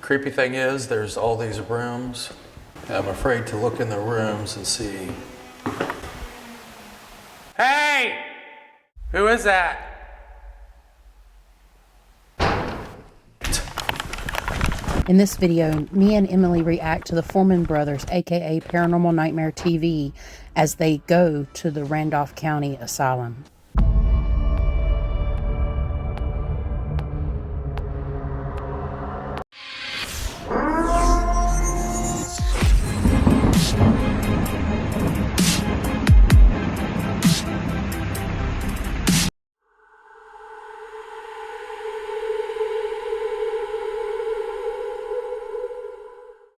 creepy thing is, there's all these rooms. I'm afraid to look in the rooms and see. Hey! Who is that? In this video, me and Emily react to the Foreman Brothers, aka Paranormal Nightmare TV, as they go to the Randolph County Asylum.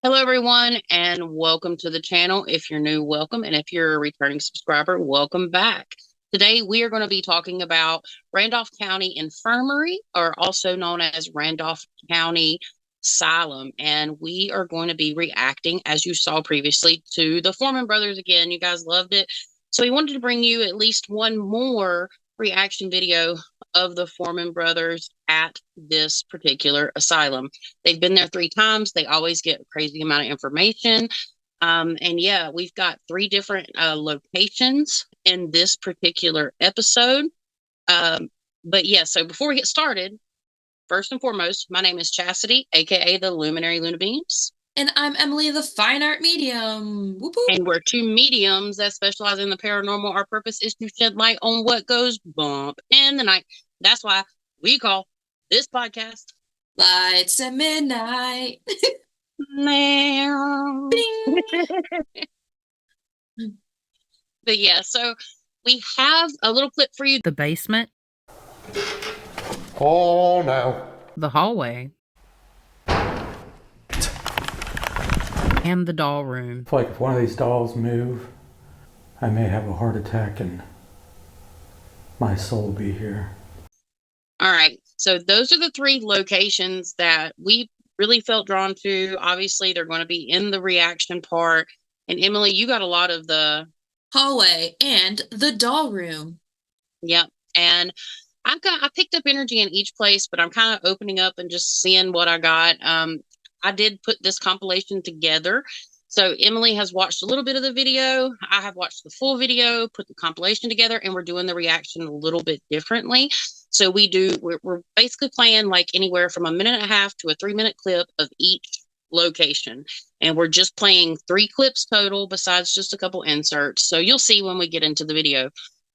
Hello everyone, and welcome to the channel. If you're new, welcome, and if you're a returning subscriber, welcome back. Today we are going to be talking about Randolph County Infirmary, or also known as Randolph County Asylum, and we are going to be reacting, as you saw previously, to the Foreman Brothers again. You guys loved it, so we wanted to bring you at least one more reaction video of the Foreman Brothers at this particular asylum. They've been there 3 times. They always get a crazy amount of information. And yeah, we've got 3 different locations in this particular episode. But yeah, so before we get started, first and foremost, my name is Chastity, aka the Luminary Luna Beams. And I'm Emily, the Fine Art Medium. Whoop, whoop. And we're 2 mediums that specialize in the paranormal. Our purpose is to shed light on what goes bump in the night. That's why we call this podcast Lights at Midnight. But yeah, so we have a little clip for you. The basement. Oh no. The hallway. And the doll room. It's like if one of these dolls move, I may have a heart attack and my soul will be here. All right, so those are the 3 locations that we really felt drawn to. Obviously, they're going to be in the reaction part. And Emily, you got a lot of the hallway and the doll room. Yep. And I picked up energy in each place, but I'm kind of opening up and just seeing what I got. I did put this compilation together. So Emily has watched a little bit of the video. I have watched the full video, put the compilation together, and we're doing the reaction a little bit differently. So we're basically playing like anywhere from 1.5 minutes to a 3-minute clip of each location. And we're just playing 3 clips total, besides just a couple inserts. So you'll see when we get into the video.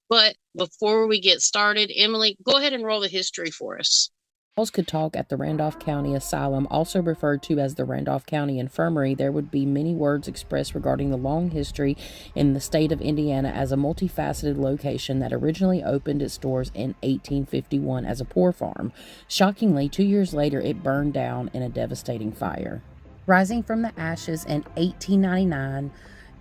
But before we get started, Emily, go ahead and roll the history for us. Dolls could talk at the Randolph County Asylum, also referred to as the Randolph County Infirmary. There would be many words expressed regarding the long history in the state of Indiana as a multifaceted location that originally opened its doors in 1851 as a poor farm. Shockingly, 2 years later, it burned down in a devastating fire. Rising from the ashes in 1899,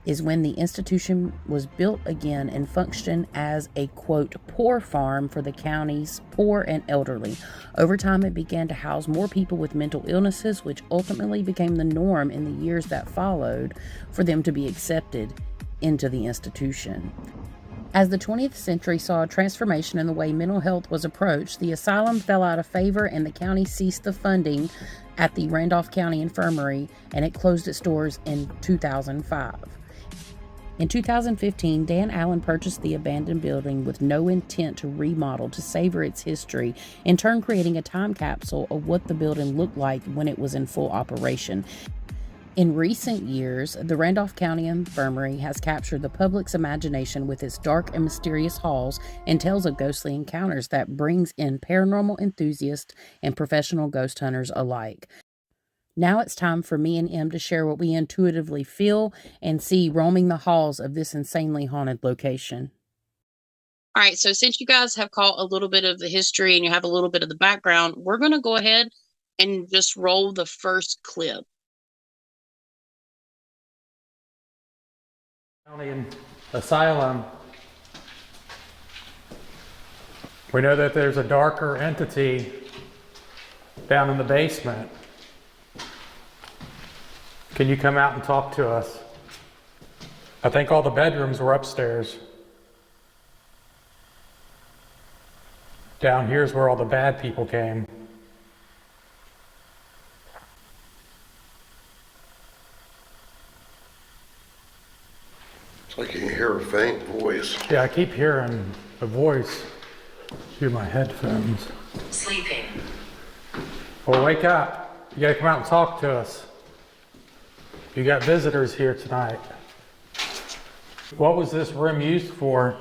is when the institution was built again and functioned as a, quote, poor farm for the county's poor and elderly. Over time, it began to house more people with mental illnesses, which ultimately became the norm in the years that followed for them to be accepted into the institution. As the 20th century saw a transformation in the way mental health was approached, the asylum fell out of favor and the county ceased the funding at the Randolph County Infirmary, and it closed its doors in 2005. In 2015, Dan Allen purchased the abandoned building with no intent to remodel to savor its history, in turn creating a time capsule of what the building looked like when it was in full operation. In recent years, the Randolph County Infirmary has captured the public's imagination with its dark and mysterious halls and tales of ghostly encounters that brings in paranormal enthusiasts and professional ghost hunters alike. Now it's time for me and Em to share what we intuitively feel and see roaming the halls of this insanely haunted location. All right, so since you guys have caught a little bit of the history and you have a little bit of the background, we're going to go ahead and just roll the first clip. County Asylum. We know that there's a darker entity down in the basement. Can you come out and talk to us? I think all the bedrooms were upstairs. Down here's where all the bad people came. It's like you can hear a faint voice. Yeah, I keep hearing a voice through my headphones. Sleeping. Well, wake up. You gotta come out and talk to us. You got visitors here tonight. What was this room used for?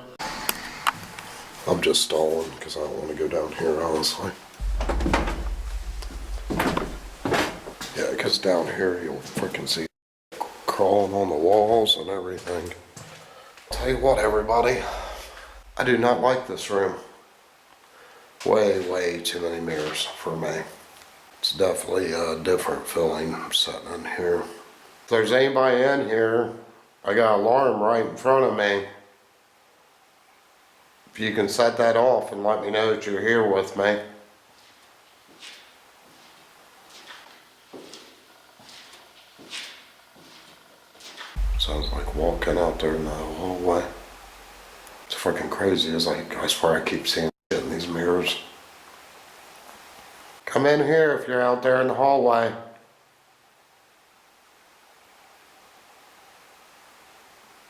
I'm just stalling because I don't want to go down here, honestly. Yeah, because down here you'll freaking see crawling on the walls and everything. Tell you what, everybody, I do not like this room. Way too many mirrors for me. It's definitely a different feeling sitting in here. If there's anybody in here, I got an alarm right in front of me. If you can set that off and let me know that you're here with me. Sounds like walking out there in the hallway. It's freaking crazy. It's like, I swear I keep seeing shit in these mirrors. Come in here if you're out there in the hallway.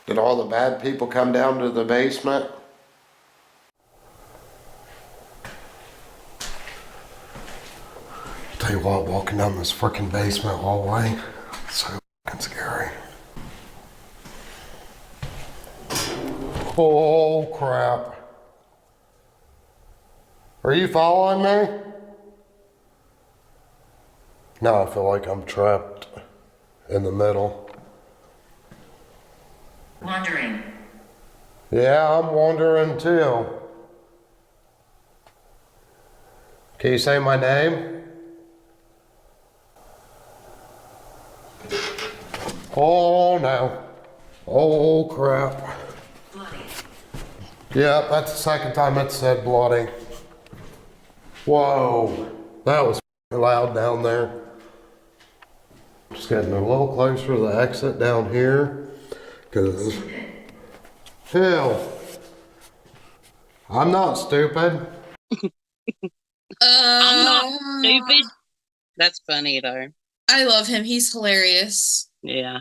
Did all the bad people come down to the basement? Tell you what, walking down this freaking basement hallway, it's so fucking scary. Oh crap. Are you following me? Now I feel like I'm trapped in the middle. Wandering. Yeah, I'm wandering too. Can you say my name? Oh no. Oh crap. Bloody. Yeah, that's the second time it said bloody. Whoa, that was loud down there. Just getting a little closer to the exit down here. Cause, hell, I'm not stupid. I'm not stupid. That's funny though. I love him. He's hilarious. Yeah.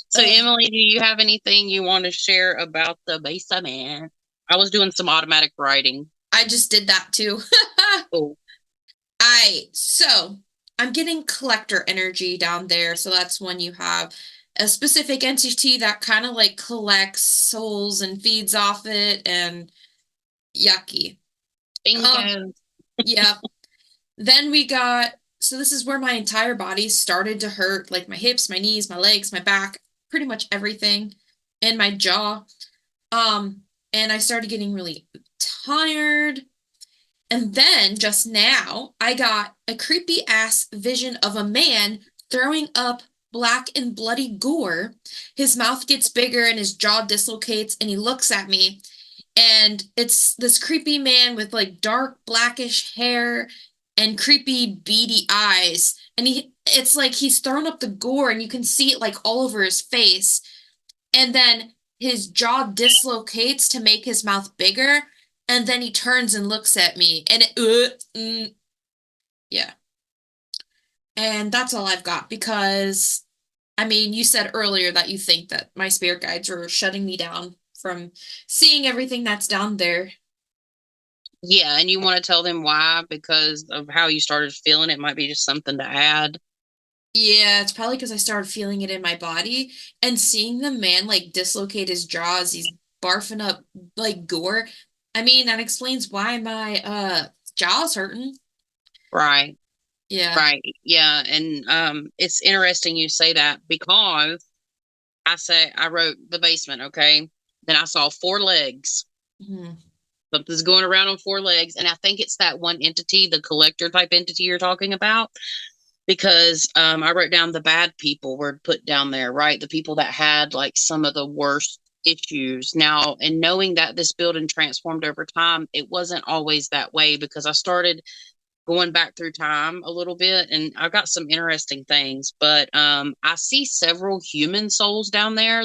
So Emily, do you have anything you want to share about the basement? I was doing some automatic writing. I just did that too. Oh, So I'm getting collector energy down there. So that's when you have a specific entity that kind of like collects souls and feeds off it, and yucky. bingo. Yep. Then so this is where my entire body started to hurt, like my hips, my knees, my legs, my back, pretty much everything, and my jaw. And I started getting really tired. And then just now, I got a creepy ass vision of a man throwing up black and bloody gore. His mouth gets bigger and his jaw dislocates, and he looks at me. And it's this creepy man with like dark blackish hair and creepy beady eyes. And it's like he's thrown up the gore, and you can see it like all over his face. And then his jaw dislocates to make his mouth bigger. And then he turns and looks at me, and yeah. And that's all I've got because, I mean, you said earlier that you think that my spirit guides are shutting me down from seeing everything that's down there. Yeah, and you want to tell them why? Because of how you started feeling it might be just something to add. Yeah, it's probably because I started feeling it in my body and seeing the man like dislocate his jaw as he's barfing up like gore. I mean, that explains why my jaw's hurting. Right. Yeah. Right. Yeah. And it's interesting you say that because I wrote the basement, okay? Then I saw 4 legs. Mm-hmm. Something's going around on 4 legs. And I think it's that one entity, the collector type entity you're talking about. Because I wrote down the bad people were put down there, right? The people that had like some of the worst issues. Now, and knowing that this building transformed over time, it wasn't always that way because I started going back through time a little bit and I got some interesting things. But I see several human souls down there.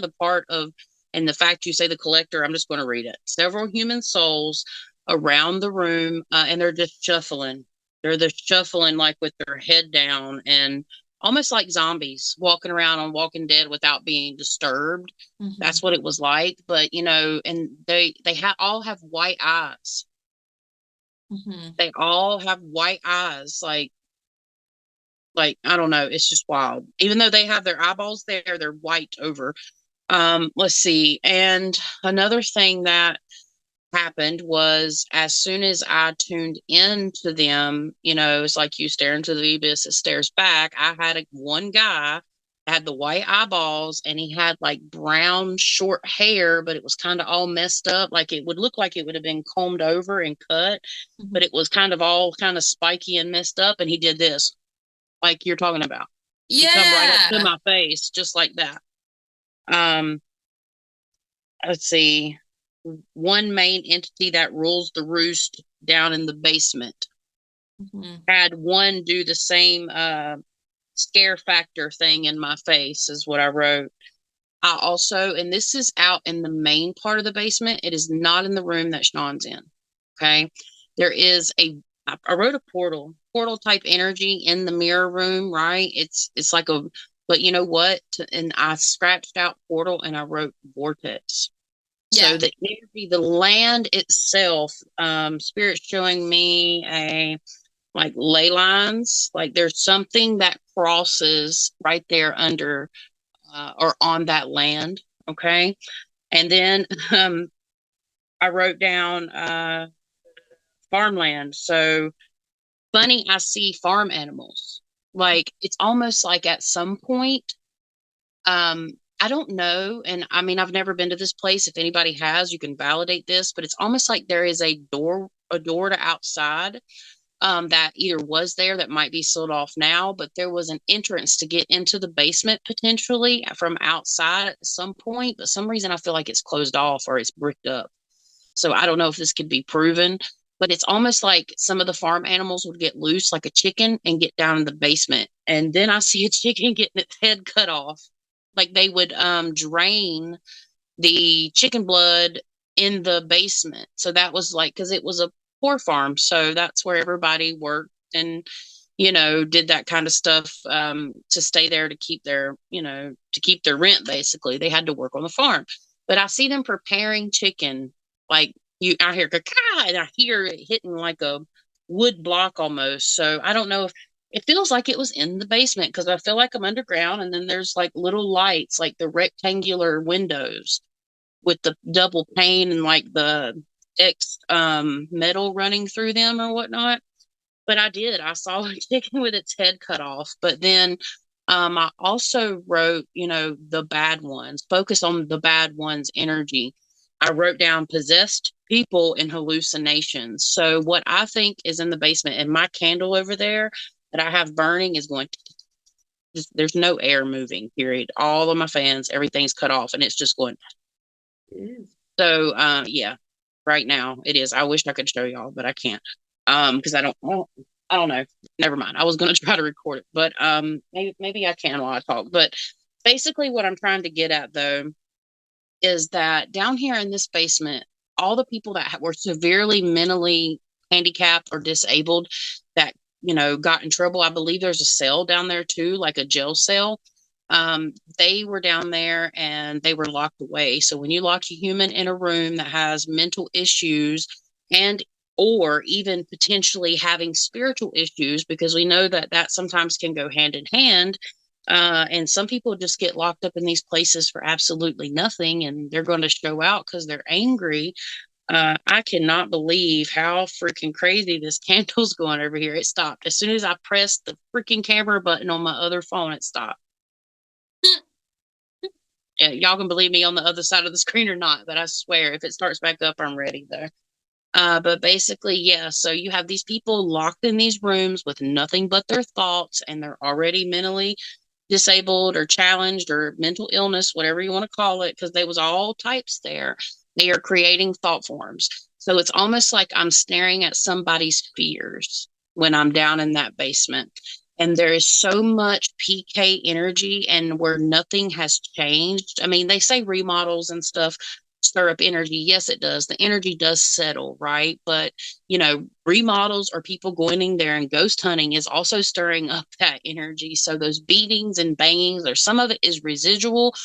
And the fact you say the collector, I'm just going to read it. Several human souls around the room, and they're just shuffling. They're just shuffling like with their head down, and almost like zombies walking around on Walking Dead without being disturbed. Mhm. That's what it was like. But you know, and all have white eyes. Mhm. They all have white eyes, like I don't know, it's just wild. Even though they have their eyeballs there, they're white over. Let's see. And another thing that happened was as soon as I tuned into them, you know, it's like you stare into the abyss, it stares back. I had one guy had the white eyeballs and he had like brown short hair, but it was kind of all messed up. Like it would look like it would have been combed over and cut, but Mhm. it was kind of all kind of spiky and messed up. And he did this, like you're talking about. He come right up to Yeah. my face, just like that. Um, let's see. One main entity that rules the roost down in the basement Mhm. had one do the same scare factor thing in my face, is what I wrote. I also, and this is out in the main part of the basement, it is not in the room that Sean's in. Okay. There is I wrote a portal type energy in the mirror room, right? It's like but you know what? And I scratched out portal and I wrote vortex. So Yeah. the energy, the land itself, spirit's showing me a like ley lines, like there's something that crosses right there under or on that land. Okay. And then I wrote down farmland. So funny, I see farm animals. Like it's almost like at some point, I don't know. And I mean, I've never been to this place. If anybody has, you can validate this, but it's almost like there is a door to outside that either was there that might be sealed off now, but there was an entrance to get into the basement potentially from outside at some point. But some reason I feel like it's closed off or it's bricked up. So I don't know if this could be proven, but it's almost like some of the farm animals would get loose, like a chicken, and get down in the basement. And then I see a chicken getting its head cut off. Like they would drain the chicken blood in the basement. So that was like, because it was a poor farm. So that's where everybody worked and, you know, did that kind of stuff to stay there to keep their, you know, to keep their rent, basically. They had to work on the farm. But I see them preparing chicken. Like I hear caca and I hear it hitting like a wood block almost. So I don't know if it feels like it was in the basement because I feel like I'm underground and then there's like little lights, like the rectangular windows with the double pane and like the X metal running through them or whatnot. But I saw a chicken with its head cut off. But then I also wrote, you know, the bad ones, focus on the bad ones' energy. I wrote down possessed people and hallucinations. So what I think is in the basement and my candle over there that I have burning is going to just, there's no air moving, period. All of my fans, everything's cut off and it's just going. So, yeah, right now it is. I wish I could show y'all, but I can't. Because I don't know. Never mind. I was gonna try to record it, but maybe I can while I talk. But basically, what I'm trying to get at though is that down here in this basement, all the people that were severely mentally handicapped or disabled that, you know, got in trouble. I believe there's a cell down there too, like a jail cell. They were down there and they were locked away. So when you lock a human in a room that has mental issues and or even potentially having spiritual issues, because we know that that sometimes can go hand in hand. And some people just get locked up in these places for absolutely nothing and they're going to show out because they're angry. I cannot believe how freaking crazy this candle's going over here. It stopped. As soon as I pressed the freaking camera button on my other phone, it stopped. Yeah, y'all can believe me on the other side of the screen or not, but I swear if it starts back up, I'm ready though. But basically, yeah, so you have these people locked in these rooms with nothing but their thoughts, and they're already mentally disabled or challenged or mental illness, whatever you want to call it, because there was all types there. They are creating thought forms. So it's almost like I'm staring at somebody's fears when I'm down in that basement. And there is so much PK energy and where nothing has changed. I mean, they say remodels and stuff, stir up energy. Yes, it does. The energy does settle, right? But, remodels or people going in there and ghost hunting is also stirring up that energy. So those beatings and bangings, or some of it is residual,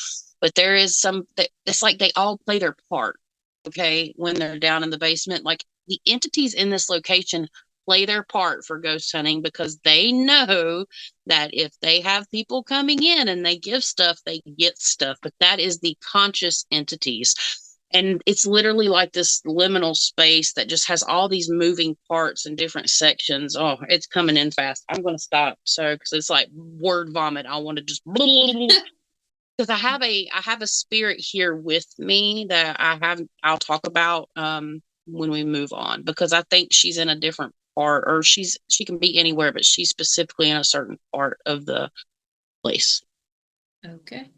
but there is some that it's like they all play their part. Okay. When they're down in the basement, like the entities in this location play their part for ghost hunting because they know that if they have people coming in and they give stuff, they get stuff. But that is the conscious entities. And it's literally like this liminal space that just has all these moving parts and different sections. Oh, it's coming in fast. I'm going to stop. So, because it's like word vomit. I want to just, because I have a spirit here with me that I'll talk about, when we move on, because I think she's in a different part, or she can be anywhere, but she's specifically in a certain part of the place. Okay.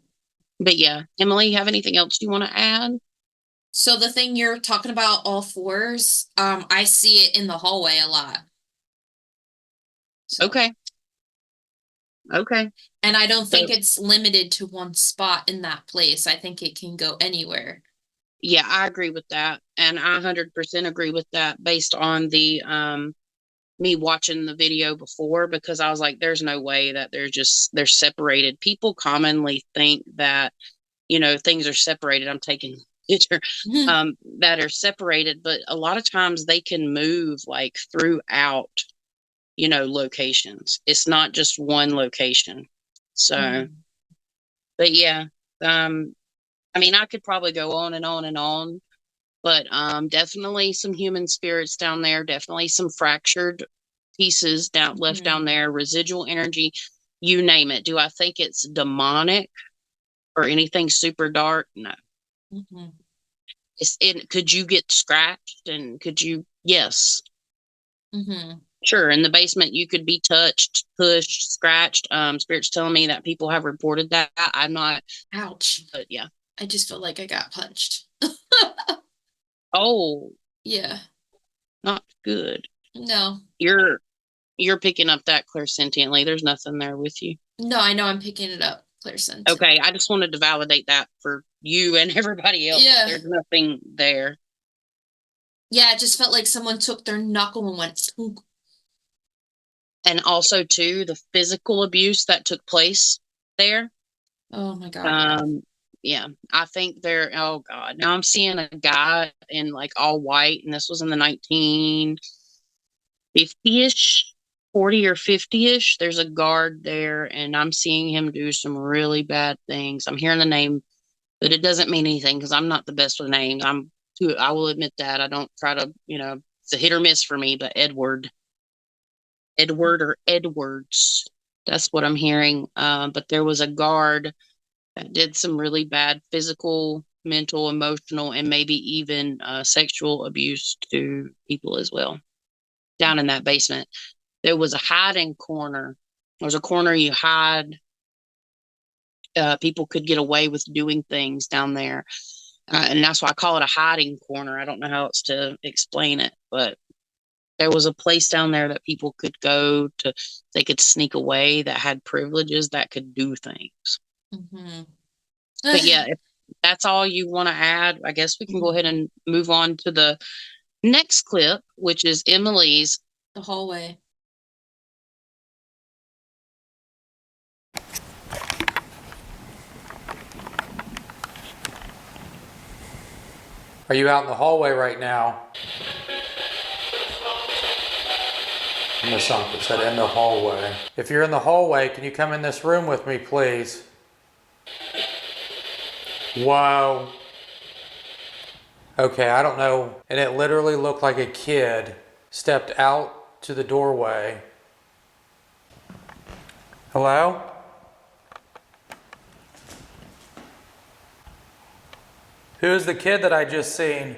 But yeah, Emily, you have anything else you want to add? So the thing you're talking about, all fours, I see it in the hallway a lot. So, Okay. and I don't think it's limited to one spot in that place. I think it can go anywhere. Yeah, I agree with that. And I 100% agree with that based on the me watching the video before, because I was like, there's no way that they're separated. People commonly think that, things are separated. I'm taking a picture, that are separated, but a lot of times they can move like throughout, locations. It's not just one location. So, but yeah, I could probably go on and on and on, but definitely some human spirits down there, definitely some fractured pieces left down there, residual energy, you name it. Do I think it's demonic or anything super dark? No. Could you get scratched, and could you? Yes. Sure. In the basement, you could be touched, pushed, scratched. Spirits telling me that people have reported that. I'm not. Ouch. But yeah. I just felt like I got punched. Oh. Yeah. Not good. No. You're picking up that clairsentiently. There's nothing there with you. No, I know I'm picking it up, clairsentient. Okay, I just wanted to validate that for you and everybody else. Yeah. There's nothing there. Yeah, it just felt like someone took their knuckle and went. And also, too, the physical abuse that took place there. Oh my God. Yeah, I think oh God, now I'm seeing a guy in like all white, and this was in the 1950-ish, 40 or 50-ish. There's a guard there, and I'm seeing him do some really bad things. I'm hearing the name, but it doesn't mean anything because I'm not the best with names. I will admit that. I don't try to, it's a hit or miss for me, but Edward or Edwards, that's what I'm hearing. But there was a guard that did some really bad physical, mental, emotional, and maybe even sexual abuse to people as well. Down in that basement, there was a hiding corner. There's a corner you hide. People could get away with doing things down there. And that's why I call it a hiding corner. I don't know how else to explain it, but there was a place down there that people could go to. They could sneak away, that had privileges, that could do things. But yeah, if that's all you want to add, I guess we can go ahead and move on to the next clip, which is Emily's. The hallway. Are you out in the hallway right now? Miss Uncle said in the hallway. If you're in the hallway, can you come in this room with me, please? Whoa. Okay, I don't know. And it literally looked like a kid stepped out to the doorway. Hello? Who is the kid that I just seen?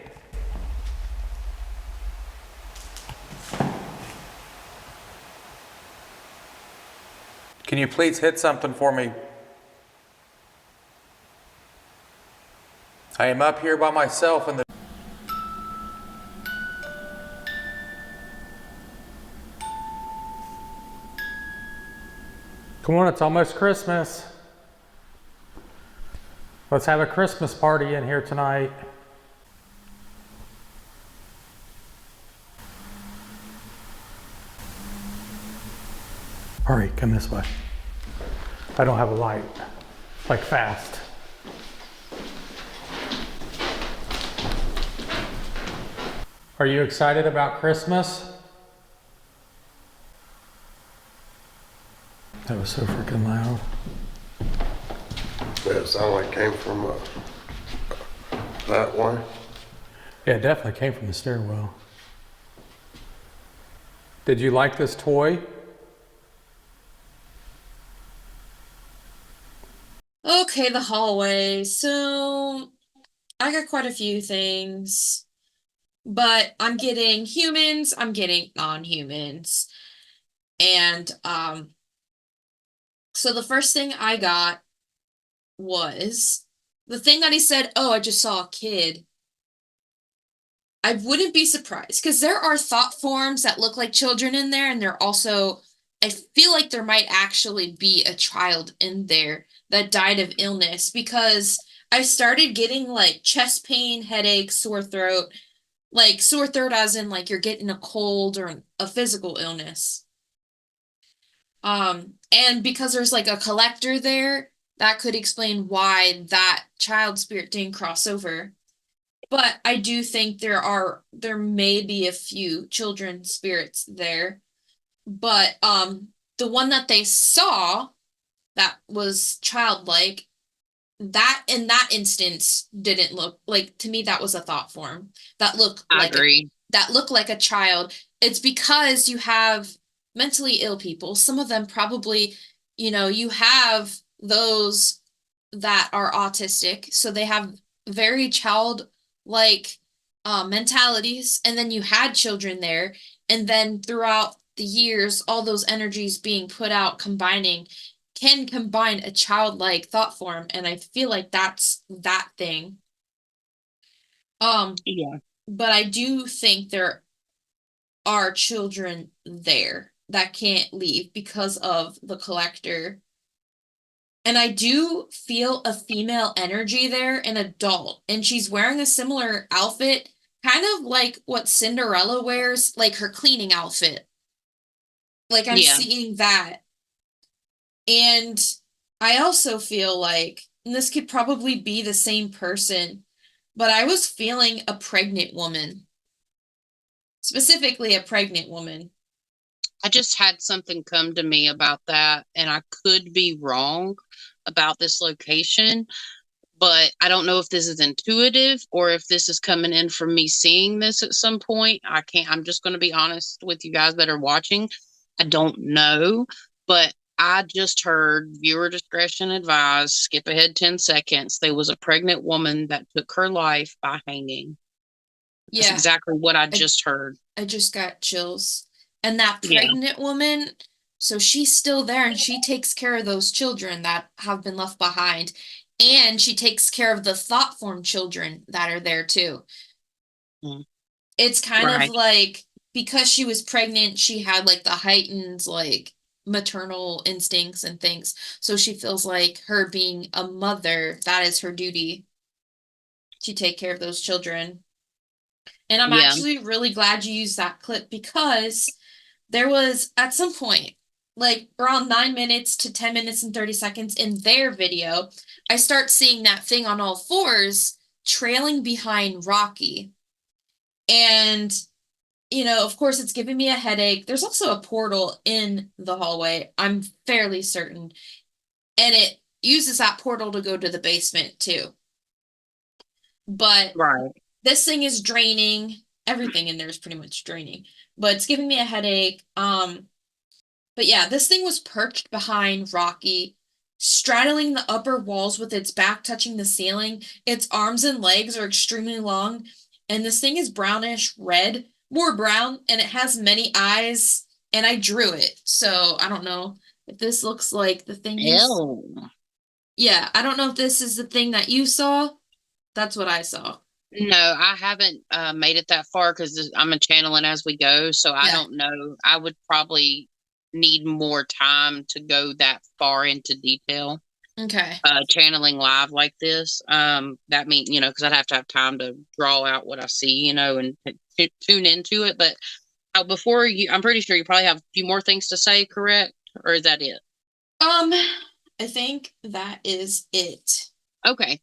Can you please hit something for me? I am up here by myself in the... Come on, it's almost Christmas. Let's have a Christmas party in here tonight. Hurry, come this way. I don't have a light. Like fast. Are you excited about Christmas? That was so freaking loud. Yeah, it sounded like it came from that way. Yeah, it definitely came from the stairwell. Did you like this toy? Okay, the hallway. So I got quite a few things, but I'm getting humans, I'm getting non-humans. And so the first thing I got was the thing that he said, "Oh, I just saw a kid." I wouldn't be surprised because there are thought forms that look like children in there, and I feel like there might actually be a child in there that died of illness because I started getting like chest pain, headache, sore throat, like sore throat as in like you're getting a cold or a physical illness. And because there's like a collector there, that could explain why that child spirit didn't cross over. But I do think there may be a few children spirits there. But the one that they saw that was childlike, that in that instance didn't look like, to me that was a thought form that looked I like agree. that looked like a child. It's because you have mentally ill people. Some of them probably, you have those that are autistic, so they have very childlike mentalities, and then you had children there, and then throughout the years, all those energies being put out, combining, can combine a childlike thought form, and I feel like that's that thing. Um, Yeah. but I do think there are children there that can't leave because of the collector. And I do feel a female energy there, an adult, and she's wearing a similar outfit, kind of like what Cinderella wears, like her cleaning outfit. Like I'm Yeah. seeing that. And I also feel like, and this could probably be the same person, but I was feeling a pregnant woman, specifically a pregnant woman. I just had something come to me about that, and I could be wrong about this location, but I don't know if this is intuitive or if this is coming in from me seeing this at some point. I'm just going to be honest with you guys that are watching. I don't know, but I just heard viewer discretion advised, skip ahead 10 seconds. There was a pregnant woman that took her life by hanging. That's Yeah, exactly what I I, just heard. I just got chills. And that Yeah. pregnant woman, so she's still there and she takes care of those children that have been left behind. And she takes care of the thought form children that are there too. Mm. It's kind of Right. like because she was pregnant, she had like the heightened like maternal instincts and things. So she feels like her being a mother, that is her duty to take care of those children. And I'm Yeah. actually really glad you used that clip because there was at some point, like around 9 minutes to 10 minutes and 30 seconds in their video, I start seeing that thing on all fours trailing behind Rocky. And, of course, it's giving me a headache. There's also a portal in the hallway, I'm fairly certain. And it uses that portal to go to the basement too. But Right. this thing is draining. Everything in there is pretty much draining, but it's giving me a headache. But yeah, this thing was perched behind Rocky, straddling the upper walls with its back touching the ceiling. Its arms and legs are extremely long, and this thing is brownish red, more brown, and it has many eyes, and I drew it. So I don't know if this looks like the thing Ew. yeah, I don't know if this is the thing that you saw. That's what I saw. No, I haven't made it that far because I'm a channeling as we go, so I Yeah. don't know. I would probably need more time to go that far into detail. Okay. Channeling live like this. That means, because I'd have to have time to draw out what I see, and tune into it. But I'm pretty sure you probably have a few more things to say, correct? or is that it? I think that is it. Okay.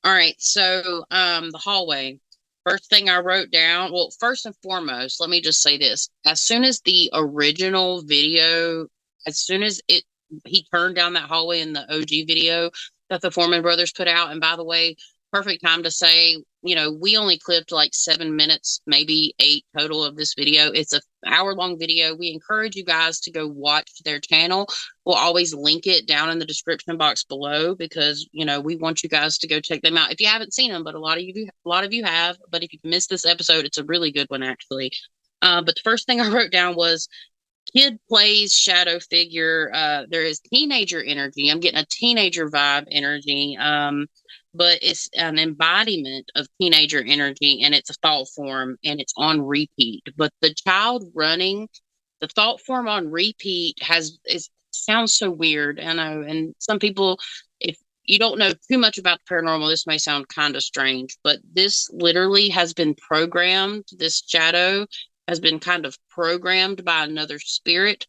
All right. So, the hallway. First thing I wrote down, well, first and foremost, let me just say this. As soon as the original video, as soon as he turned down that hallway in the OG video that the Foreman brothers put out, and by the way, perfect time to say, we only clipped like 7 minutes, maybe 8 total of this video. It's a hour-long video. We encourage you guys to go watch their channel. We'll always link it down in the description box below because, we want you guys to go check them out. If you haven't seen them, but a lot of you have, but if you missed this episode, it's a really good one actually. But the first thing I wrote down was kid plays shadow figure. There is teenager energy. I'm getting a teenager vibe energy. But it's an embodiment of teenager energy and it's a thought form and it's on repeat. But the child running, the thought form on repeat sounds so weird. I know. And some people, if you don't know too much about the paranormal, this may sound kind of strange, but this literally has been programmed. This shadow has been kind of programmed by another spirit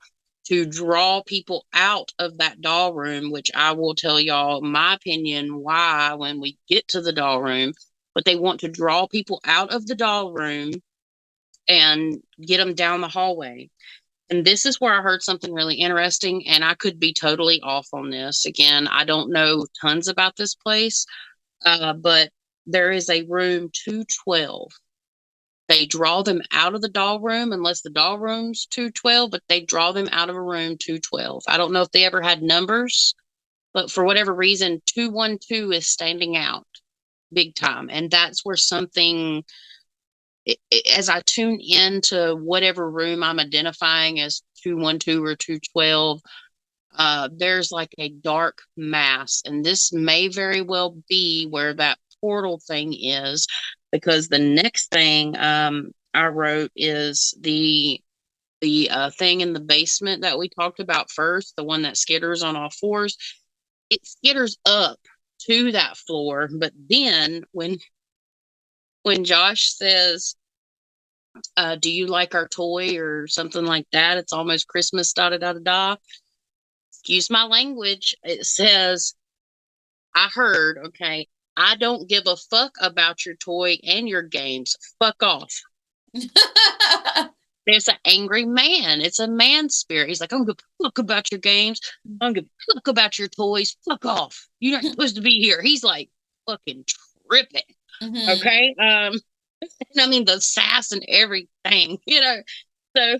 to draw people out of that doll room, which I will tell y'all my opinion why when we get to the doll room, but they want to draw people out of the doll room and get them down the hallway. And this is where I heard something really interesting, and I could be totally off on this. Again, I don't know tons about this place, but there is a room 212. They draw them out of the doll room unless the doll room's 212, but they draw them out of a room 212. I don't know if they ever had numbers, but for whatever reason, 212 is standing out big time. And that's where something, as I tune into whatever room I'm identifying as 212 or 212, there's like a dark mass. And this may very well be where that portal thing is, because the next thing I wrote is the thing in the basement that we talked about first, the one that skitters on all fours. It skitters up to that floor, but then when Josh says, do you like our toy or something like that, it's almost Christmas, da da da da da. Excuse my language. It says, I heard, okay, I don't give a fuck about your toy and your games. Fuck off. There's an angry man. It's a man spirit. He's like, I don't give a fuck about your games. I don't give a fuck about your toys. Fuck off. You're not supposed to be here. He's like fucking tripping. Mm-hmm. Okay. And I mean the sass and everything, So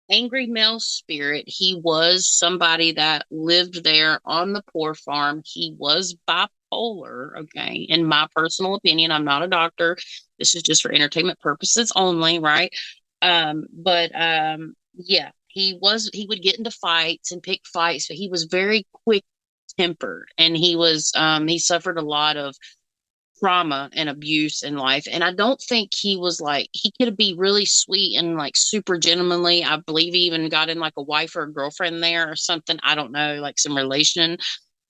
angry male spirit. He was somebody that lived there on the poor farm. He was bipolar, okay? In my personal opinion, I'm not a doctor. This is just for entertainment purposes only, right? Yeah, he would get into fights and pick fights, but he was very quick tempered and he suffered a lot of trauma and abuse in life. And I don't think he could be really sweet and like super gentlemanly. I believe he even got in like a wife or a girlfriend there or something. I don't know, like some relation.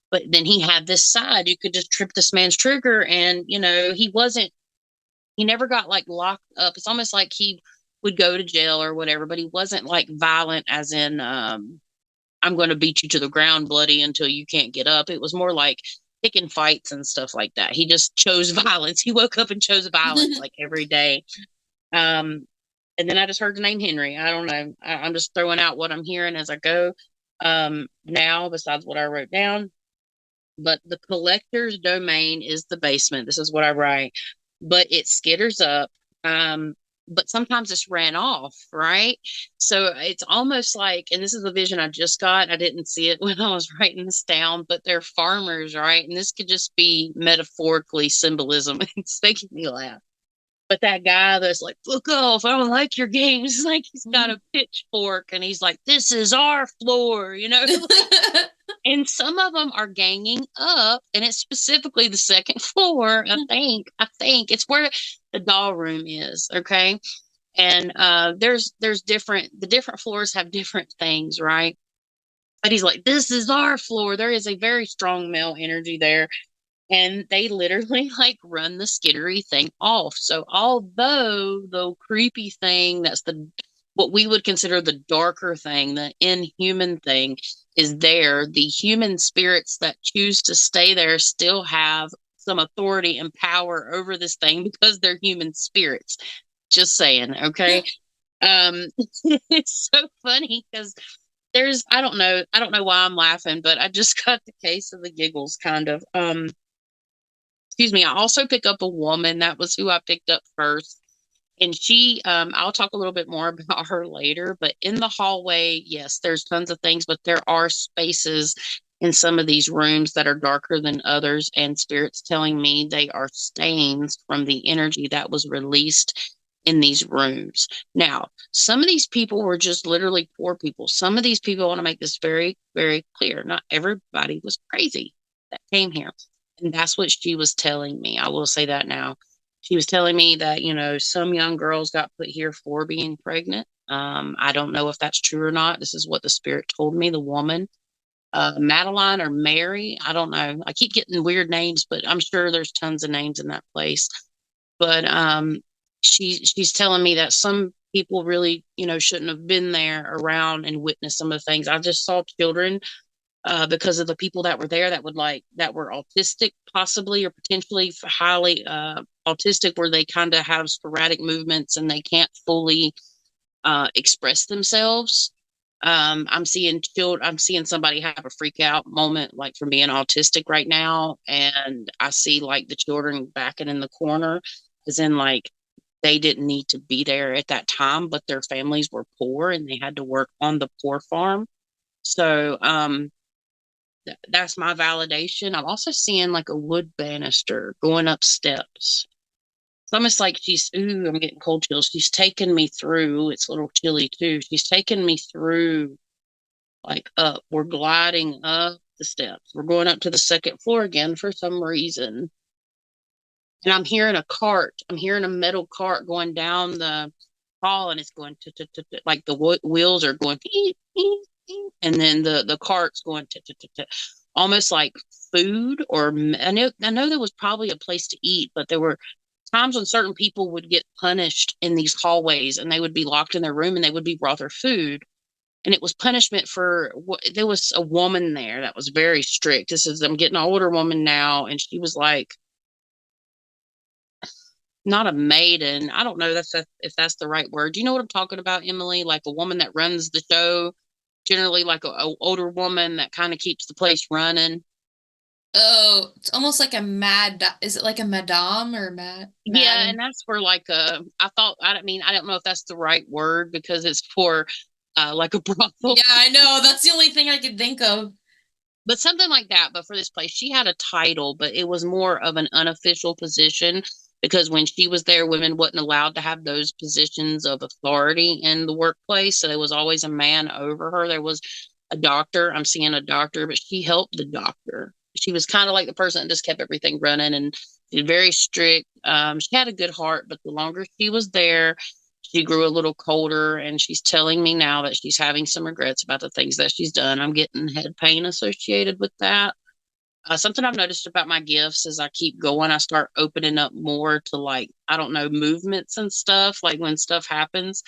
But then he had this side. You could just trip this man's trigger and, he never got like locked up. It's almost like he would go to jail or whatever, but he wasn't like violent as in, I'm going to beat you to the ground bloody until you can't get up. It was more like picking fights and stuff like that. He just chose violence. He woke up and chose violence like every day. And then I just heard the name Henry. I don't know. I'm just throwing out what I'm hearing as I go now, besides what I wrote down. But the collector's domain is the basement. This is what I write. But it skitters up. But sometimes it's ran off, right? So it's almost like, and this is the vision I just got. I didn't see it when I was writing this down, but they're farmers, right? And this could just be metaphorically symbolism. It's making me laugh. But that guy that's like, fuck off, I don't like your games. It's like he's got a pitchfork and he's like, this is our floor, And some of them are ganging up, and it's specifically the second floor. I think it's where the doll room is. Okay. And there's the different floors have different things, right? But he's like, this is our floor. There is a very strong male energy there. And they literally like run the skittery thing off. So although the creepy thing that's the what we would consider the darker thing, the inhuman thing, is there. The human spirits that choose to stay there still have some authority and power over this thing because they're human spirits. Just saying, okay? Um, it's so funny because I don't know why I'm laughing, but I just got the case of the giggles kind of. Excuse me. I also pick up a woman. That was who I picked up first. And she, I'll talk a little bit more about her later, but in the hallway, yes, there's tons of things, but there are spaces in some of these rooms that are darker than others, and spirits telling me they are stains from the energy that was released in these rooms. Now, some of these people were just literally poor people. Some of these people, I want to make this very, very clear. Not everybody was crazy that came here. And that's what she was telling me. I will say that now. She was telling me that, some young girls got put here for being pregnant. I don't know if that's true or not. This is what the spirit told me, the woman. Madeline or Mary, I don't know. I keep getting weird names, but I'm sure there's tons of names in that place. But she's telling me that some people really, shouldn't have been there around and witnessed some of the things. I just saw children because of the people that were there that were autistic, possibly or potentially highly autistic, where they kind of have sporadic movements and they can't fully express themselves. I'm seeing somebody have a freak out moment, like from being autistic right now, and I see like the children backing in the corner, as in like they didn't need to be there at that time, but their families were poor and they had to work on the poor farm. So that's my validation. I'm also seeing like a wood banister going up steps. It's almost like I'm getting cold chills. She's taken me through. It's a little chilly too. She's taken me through, like up. We're gliding up the steps. We're going up to the second floor again for some reason. And I'm hearing a cart. I'm hearing a metal cart going down the hall, and it's going like the wheels are going, and then the cart's going almost like food. Or I know there was probably a place to eat, but there were times when certain people would get punished in these hallways, and they would be locked in their room and they would be brought their food. And it was punishment for what. There was a woman there that was very strict. I'm getting an older woman now, and she was like, not a maiden. I don't know if that's the right word. Do you know what I'm talking about, Emily? Like a woman that runs the show, generally like a older woman that kind of keeps the place running. Oh, it's almost like is it like a madame or Yeah, madam? and that's for like I don't know if that's the right word because it's for like a brothel, Yeah, I know. That's the only thing I could think of. but something like that. But for this place, she had a title, but it was more of an unofficial position because when she was there, women wasn't allowed to have those positions of authority in the workplace. So there was always a man over her. There was a doctor. I'm seeing a doctor, but she helped the doctor. She was kind of like the person that just kept everything running, and she's very strict. She had a good heart, but the longer she was there, she grew a little colder, and she's telling me now that she's having some regrets about the things that she's done. I'm getting head pain associated with that. Something I've noticed about my gifts as I keep going, I start opening up more to, like, I don't know, movements and stuff, like when stuff happens.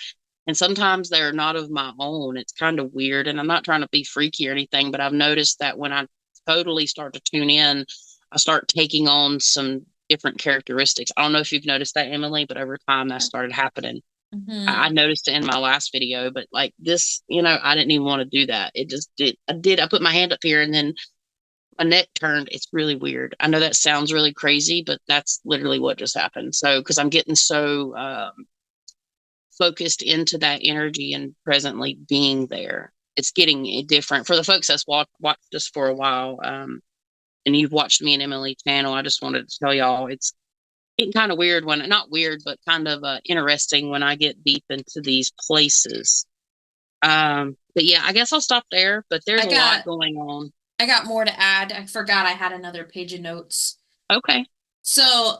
And sometimes they're not of my own. It's kind of weird. And I'm not trying to be freaky or anything, but I've noticed that when I totally start to tune in, I start taking on some different characteristics. I don't know if you've noticed that, Emily, but over time that started happening. I Hmm. noticed it in my last video, but like this, I didn't even want to do that. It just did. I put my hand up here and then my neck turned. It's really weird. I know that sounds really crazy, but that's literally what just happened. So, because I'm getting so focused into that energy and presently being there, it's getting different. For the folks that's watched us for a while, and you've watched me and Emily channel, I just wanted to tell y'all it's getting kind of weird not weird, but kind of interesting when I get deep into these places. But yeah, I guess I'll stop there, but there's I a lot got going on. I got more to add. I forgot I had another page of notes. Okay. So,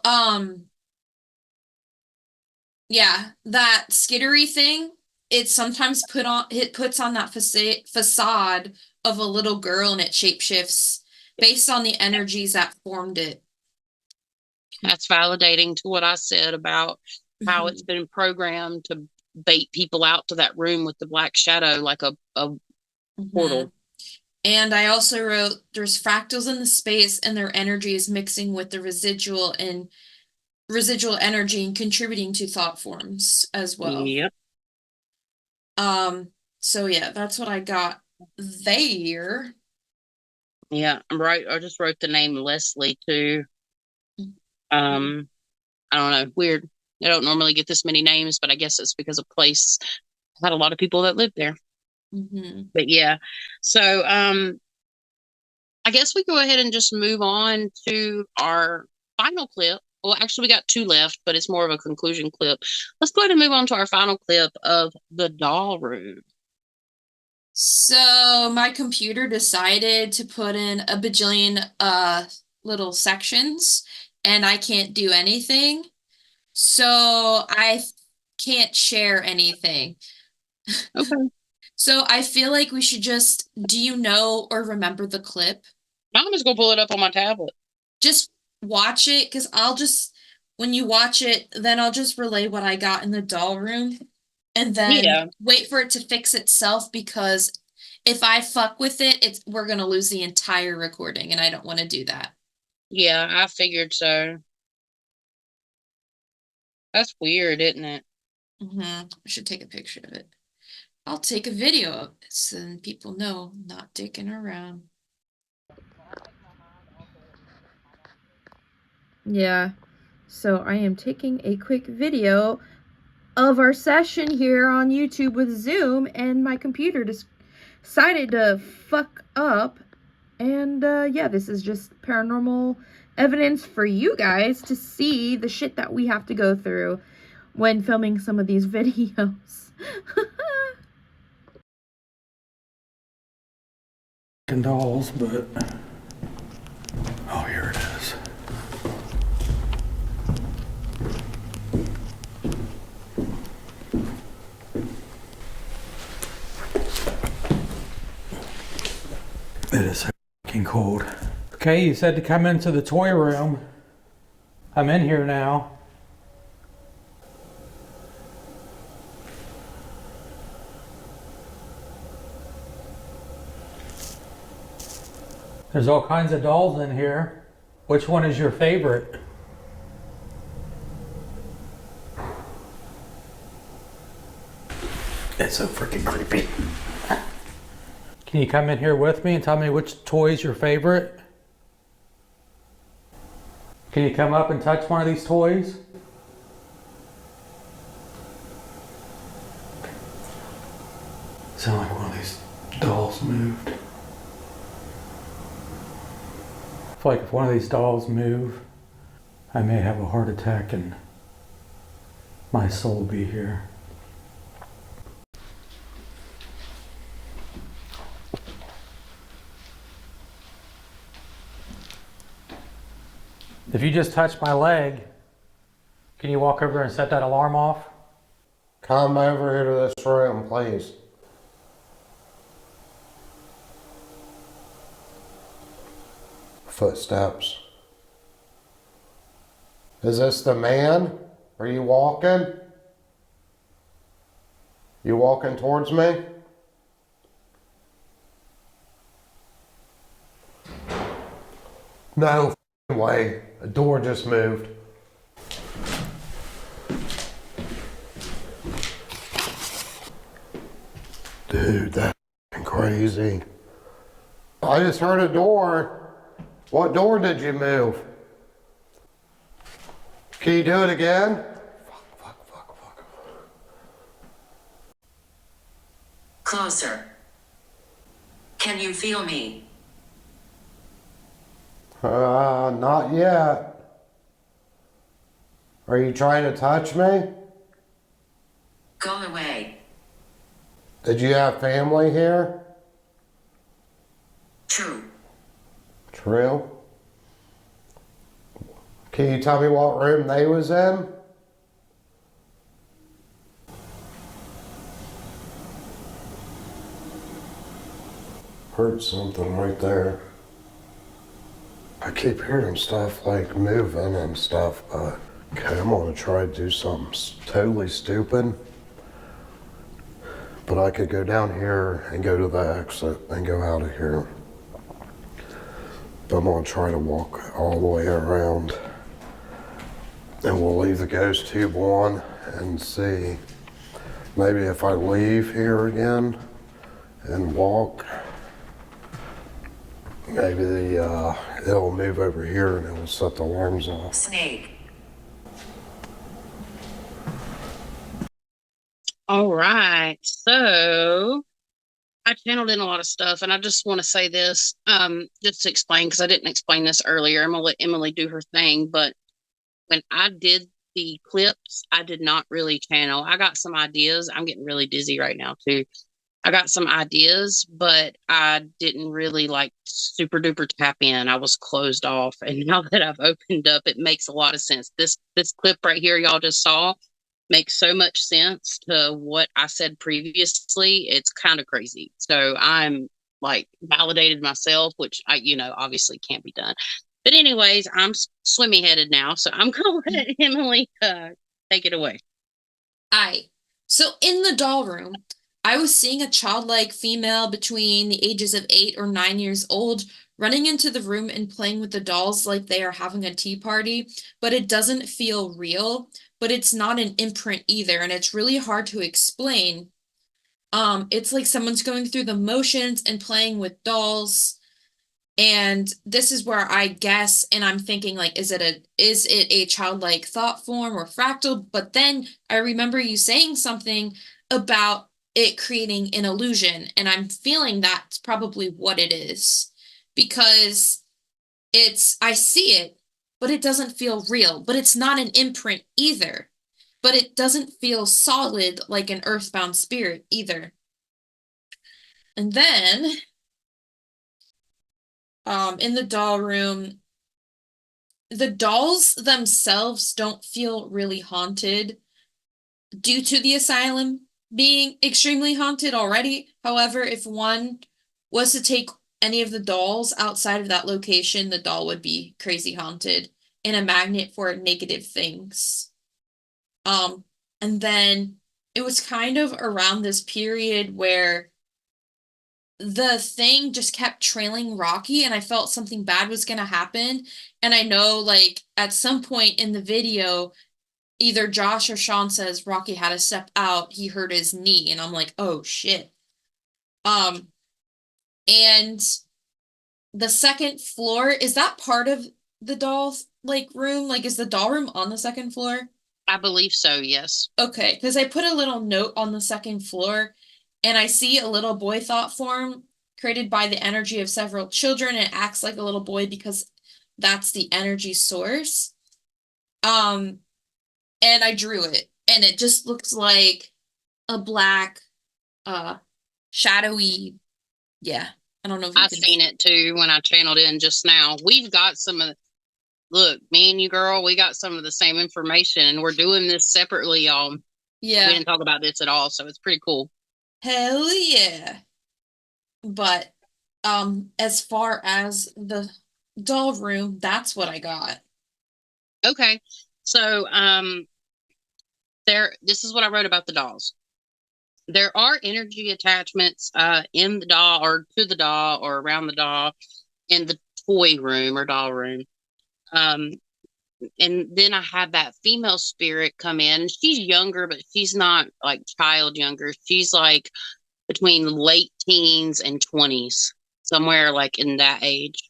yeah, that skittery thing, it sometimes puts on that facade of a little girl and it shapeshifts based on the energies that formed it. That's validating to what I said about how it's Mhm. been programmed to bait people out to that room with the black shadow, like a portal. And I also wrote, there's fractals in the space and their energy is mixing with the residual energy and contributing to thought forms as well. Yep. So yeah, that's what I got there. Yeah, I'm right. I just wrote the name Leslie too. I don't know. Weird. I don't normally get this many names, but I guess it's because a place had a lot of people that lived there. But yeah, so I guess we go ahead and just move on to our final clip. Well, actually, we got two left, but it's more of a conclusion clip. Let's go ahead and move on to our final clip of the doll room. So my computer decided to put in a bajillion little sections, and I can't do anything. So I can't share anything. Okay. So I feel like we should just, do you know or remember the clip? I'm just going to pull it up on my tablet. Just watch it, because when you watch it, then I'll just relay what I got in the doll room. And then wait for it to fix itself, because if I fuck with it, we're going to lose the entire recording, and I don't want to do that. Yeah, I figured so. That's weird, isn't it? I should take a picture of it. I'll take a video of it so then people know I'm not dicking around. Yeah, so I am taking a quick video of our session here on YouTube with Zoom, and my computer decided to fuck up. And yeah, this is just paranormal evidence for you guys to see the shit that we have to go through when filming some of these videos. Dolls, but oh, here it is. It is so fucking cold. Okay, you said to come into the toy room. I'm in here now. There's all kinds of dolls in here. Which one is your favorite? It's so freaking creepy. Can you come in here with me and tell me which toy is your favorite? Can you come up and touch one of these toys? Sound like one of these dolls moved. I feel like if one of these dolls move, I may have a heart attack and my soul will be here. If you just touch my leg, can you walk over and set that alarm off? Come over here to this room, please. Footsteps. Is this the man? Are you walking? You walking towards me? No way. A door just moved. Dude, that's crazy. I just heard a door. What door did you move? Can you do it again? Fuck. Closer. Can you feel me? Not yet. Are you trying to touch me? Go away. Did you have family here? True. True. Can you tell me what room they was in? Heard something right there. I keep hearing stuff like moving and stuff, but okay, I'm gonna try to do something totally stupid. But I could go down here and go to the exit and go out of here. But I'm gonna try to walk all the way around. And we'll leave the ghost tube on and see. Maybe if I leave here again and walk, maybe it'll move over here and it'll set the alarms off. Snake. All right. So I channeled in a lot of stuff, and I just want to say this, just to explain, because I didn't explain this earlier. I'm gonna let Emily do her thing, but when I did the clips, I did not really channel. I got some ideas. I'm getting really dizzy right now too. I got some ideas, but I didn't really like super duper tap in. I was closed off, and now that I've opened up, it makes a lot of sense. This clip right here y'all just saw makes so much sense to what I said previously. It's kind of crazy. So I'm like validated myself, which I, obviously can't be done. But anyways, I'm swimmy headed now, so I'm gonna let Emily take it away. So in the doll room, I was seeing a childlike female between the ages of 8 or 9 years old running into the room and playing with the dolls like they are having a tea party, but it doesn't feel real, but it's not an imprint either, and it's really hard to explain. It's like someone's going through the motions and playing with dolls. And this is where I guess, and I'm thinking like, is it a childlike thought form or fractal? But then I remember you saying something about it creating an illusion, and I'm feeling that's probably what it is, because I see it, but it doesn't feel real, but it's not an imprint either, but it doesn't feel solid like an earthbound spirit either. And then in the doll room, the dolls themselves don't feel really haunted due to the asylum being extremely haunted already. However, if one was to take any of the dolls outside of that location, the doll would be crazy haunted and a magnet for negative things. And then it was kind of around this period where the thing just kept trailing Rocky, and I felt something bad was going to happen. And I know, like, at some point in the video, either Josh or Sean says Rocky had to step out. He hurt his knee, and I'm like, oh shit. And the second floor, is that part of the doll like room? Like, is the doll room on the second floor? I believe so, yes. Okay, because I put a little note on the second floor, and I see a little boy thought form created by the energy of several children. And it acts like a little boy because that's the energy source. And I drew it, and it just looks like a black, shadowy, yeah. I don't know if you I've can seen it too when I channeled in just now. We've got look, me and you, girl, we got some of the same information, and we're doing this separately, y'all. Yeah. We didn't talk about this at all, so it's pretty cool. Hell yeah. But as far as the doll room, that's what I got. Okay. So this is what I wrote about the dolls. There are energy attachments in the doll, or to the doll, or around the doll in the toy room or doll room. And then I have that female spirit come in. She's younger, but she's not like child younger. She's like between late teens and 20s, somewhere like in that age.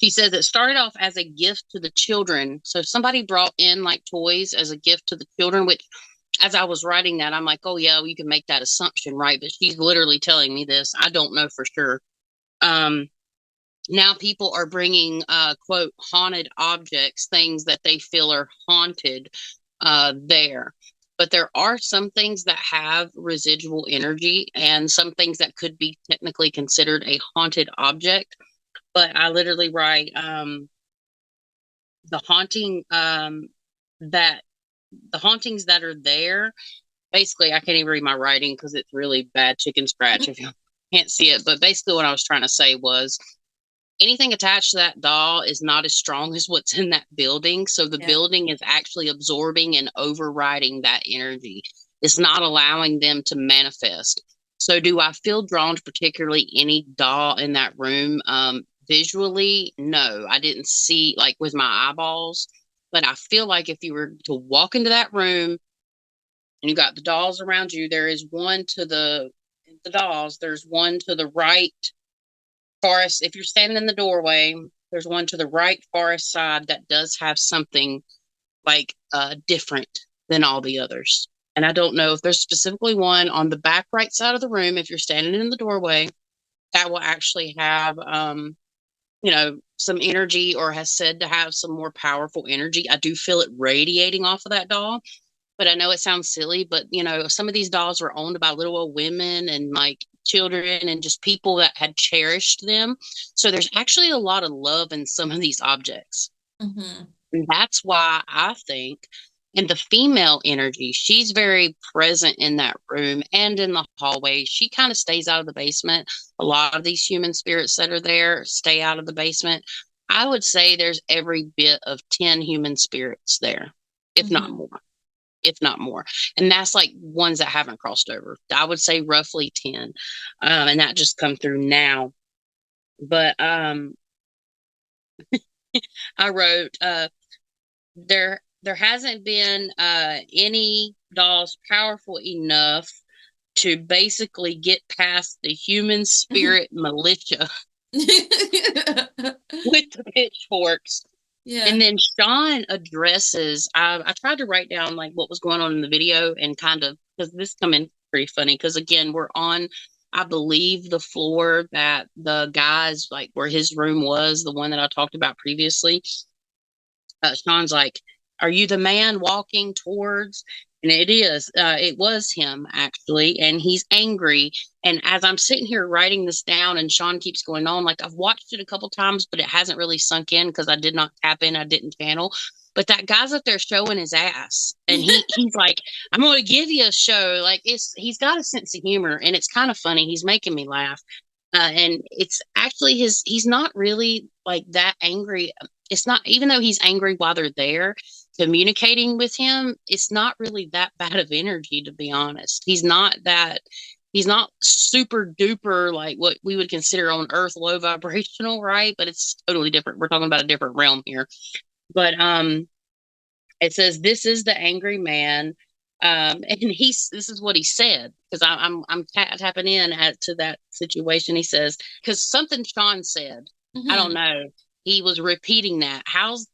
She says it started off as a gift to the children. So somebody brought in like toys as a gift to the children, which as I was writing that, I'm like, oh yeah, you can make that assumption, right? But she's literally telling me this. I don't know for sure. Now people are bringing, quote, haunted objects, things that they feel are haunted there. But there are some things that have residual energy, and some things that could be technically considered a haunted object. But I literally write the hauntings that are there. Basically, I can't even read my writing because it's really bad chicken scratch if you can't see it. But basically what I was trying to say was anything attached to that doll is not as strong as what's in that building. So the building is actually absorbing and overriding that energy. It's not allowing them to manifest. So do I feel drawn to particularly any doll in that room? Visually, no, I didn't see like with my eyeballs, but I feel like if you were to walk into that room and you got the dolls around you, there is one to the dolls, there's one to the right farthest. If you're standing in the doorway, there's one to the right farthest side that does have something like different than all the others. And I don't know if there's specifically one on the back right side of the room, if you're standing in the doorway, that will actually have, some energy or has said to have some more powerful energy. I do feel it radiating off of that doll. But I know it sounds silly, but some of these dolls were owned by little old women and like children and just people that had cherished them. So there's actually a lot of love in some of these objects. Mm-hmm. And that's why I think, and the female energy, she's very present in that room and in the hallway. She kind of stays out of the basement. A lot of these human spirits that are there stay out of the basement. I would say there's every bit of 10 human spirits there, if not Mm-hmm. more. If not more. And that's like ones that haven't crossed over. I would say roughly 10. And that just come through now. But I wrote, there hasn't been any dolls powerful enough to basically get past the human spirit militia with the pitchforks. Yeah. And then Sean addresses, I tried to write down like what was going on in the video and kind of, because this come in pretty funny, because again, we're on, I believe, the floor that the guys, like where his room was, the one that I talked about previously. Sean's like, are you the man walking towards? And it was him actually. And he's angry. And as I'm sitting here writing this down and Sean keeps going on, like I've watched it a couple times, but it hasn't really sunk in because I did not tap in. I didn't channel. But that guy's up there showing his ass. And he's like, I'm going to give you a show. Like he's got a sense of humor and it's kind of funny. He's making me laugh. And it's actually he's not really like that angry. It's not, even though he's angry while they're there communicating with him, it's not really that bad of energy, to be honest. He's not super duper like what we would consider on earth low vibrational, right? But it's totally different. We're talking about a different realm here. But it says this is the angry man. And this is what he said, because I'm tapping in to that situation. He says, because something Sean said, Mm-hmm. I don't know. He was repeating that. How's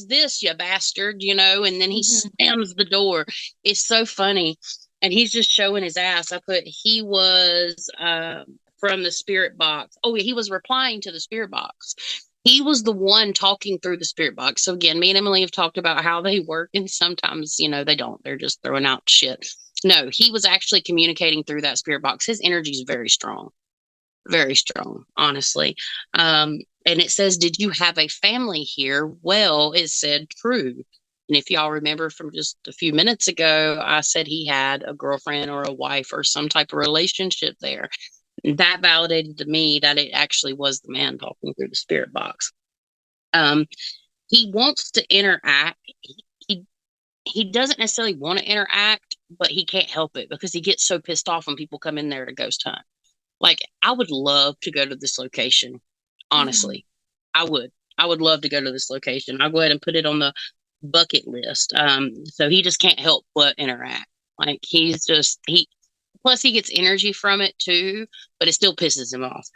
this, you bastard? And then he slams the door. It's so funny. And he's just showing his ass. I put, he was from the spirit box. Oh, he was replying to the spirit box. He was the one talking through the spirit box. So again, me and Emily have talked about how they work, and sometimes, they don't. They're just throwing out shit. No, he was actually communicating through that spirit box. His energy is very strong, honestly. And it says, did you have a family here? Well, it said true. And if y'all remember from just a few minutes ago, I said he had a girlfriend or a wife or some type of relationship there. That validated to me that it actually was the man talking through the spirit box. He wants to interact. He doesn't necessarily want to interact, but he can't help it because he gets so pissed off when people come in there to ghost hunt. Like, I would love to go to this location. Honestly, I would love to go to this location. I'll go ahead and put it on the bucket list. So he just can't help but interact. Like plus he gets energy from it too, but it still pisses him off.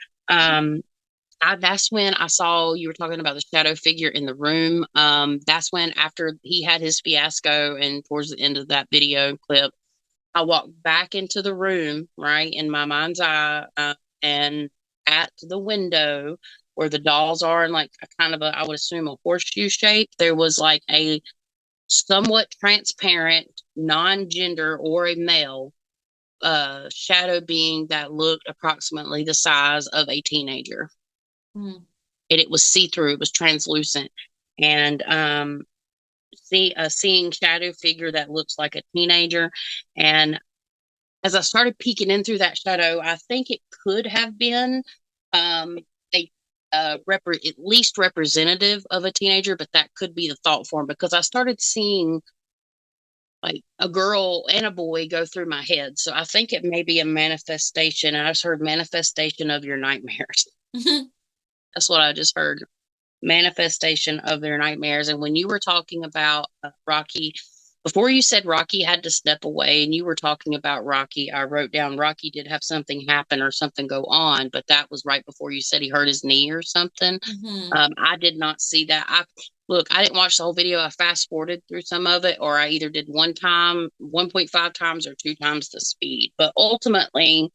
That's when I saw you were talking about the shadow figure in the room. That's when, after he had his fiasco and towards the end of that video clip, I walked back into the room, right, in my mind's eye, and at the window where the dolls are in like a kind of I would assume a horseshoe shape, there was like a somewhat transparent, non-gender or a male shadow being that looked approximately the size of a teenager. And it was see-through, it was translucent. And seeing shadow figure that looks like a teenager. And as I started peeking in through that shadow, I think it could have been at least representative of a teenager, but that could be the thought form, because I started seeing like a girl and a boy go through my head. So I think it may be a manifestation. I just heard manifestation of your nightmares. That's what I just heard. Manifestation of their nightmares. And when you were talking about Rocky, before you said Rocky had to step away and you were talking about Rocky, I wrote down Rocky did have something happen or something go on, but that was right before you said he hurt his knee or something. I did not see that. I didn't watch the whole video. I fast forwarded through some of it, or I either did 1.5 times or 2 times the speed. But ultimately,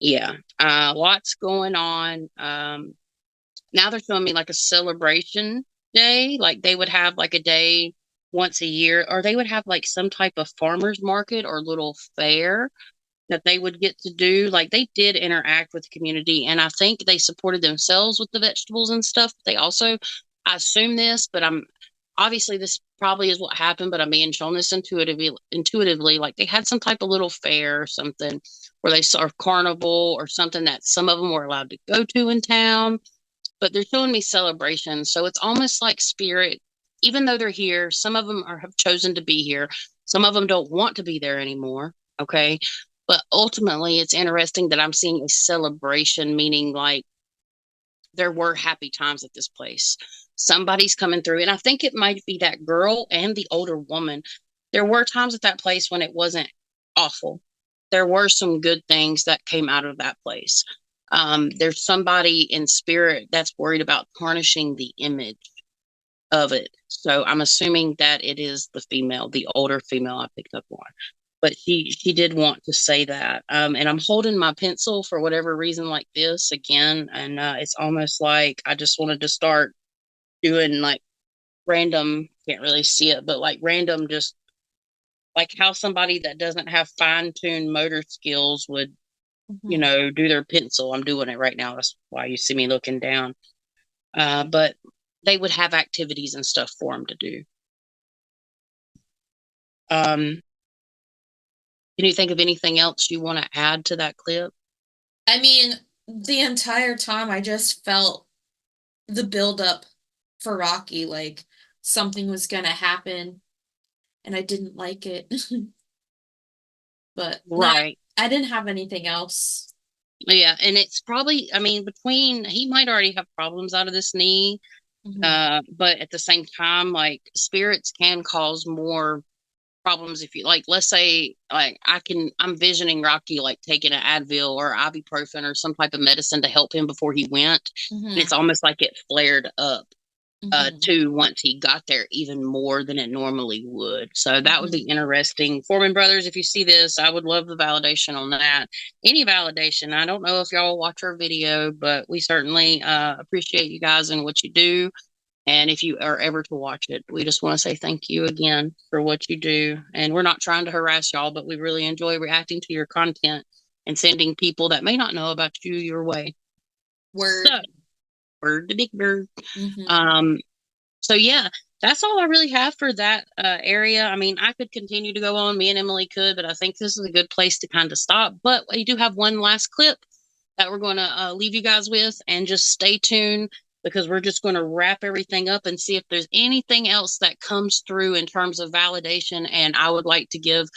yeah, lots going on. Now they're showing me like a celebration day. Like they would have like a day once a year, or they would have like some type of farmer's market or little fair that they would get to do. Like they did interact with the community, and I think they supported themselves with the vegetables and stuff. They also, I assume this, but I'm obviously this probably is what happened, but I'm being shown this intuitively. Like they had some type of little fair or something where they saw carnival or something that some of them were allowed to go to in town, but they're showing me celebrations. So it's almost like spirit, even though they're here, some of them have chosen to be here. Some of them don't want to be there anymore. Okay. But ultimately, it's interesting that I'm seeing a celebration, meaning like there were happy times at this place. Somebody's coming through. And I think it might be that girl and the older woman. There were times at that place when it wasn't awful. There were some good things that came out of that place. There's somebody in spirit that's worried about tarnishing the image of it. So I'm assuming that it is the female, the older female I picked up on. But she did want to say that. And I'm holding my pencil for whatever reason like this again. And it's almost like I just wanted to start doing like random, can't really see it, but like random, just like how somebody that doesn't have fine-tuned motor skills would, do their pencil. I'm doing it right now. That's why you see me looking down. But they would have activities and stuff for them to do. Can you think of anything else you want to add to that clip? I mean, the entire time I just felt the buildup for Rocky, like something was gonna happen, and I didn't like it. But Right. I didn't have anything else. Yeah, and it's probably, I mean, he might already have problems out of this knee, but at the same time, like spirits can cause more problems if you like, let's say like I'm visioning Rocky like taking an Advil or ibuprofen or some type of medicine to help him before he went. And it's almost like it flared up to once he got there even more than it normally would. So that would be interesting. Foreman Brothers, if you see this, I would love the validation on that. Any validation. I don't know if y'all watch our video, but we certainly appreciate you guys and what you do. And if you are ever to watch it, we just want to say thank you again for what you do. And we're not trying to harass y'all, but we really enjoy reacting to your content and sending people that may not know about you your way. Word. So, word to big bird. So yeah, that's all I really have for that area. I mean, I could continue to go on. Me and Emily could, but I think this is a good place to kind of stop. But we do have one last clip that we're going to leave you guys with, and just stay tuned because we're just going to wrap everything up and see if there's anything else that comes through in terms of validation. And I would like to give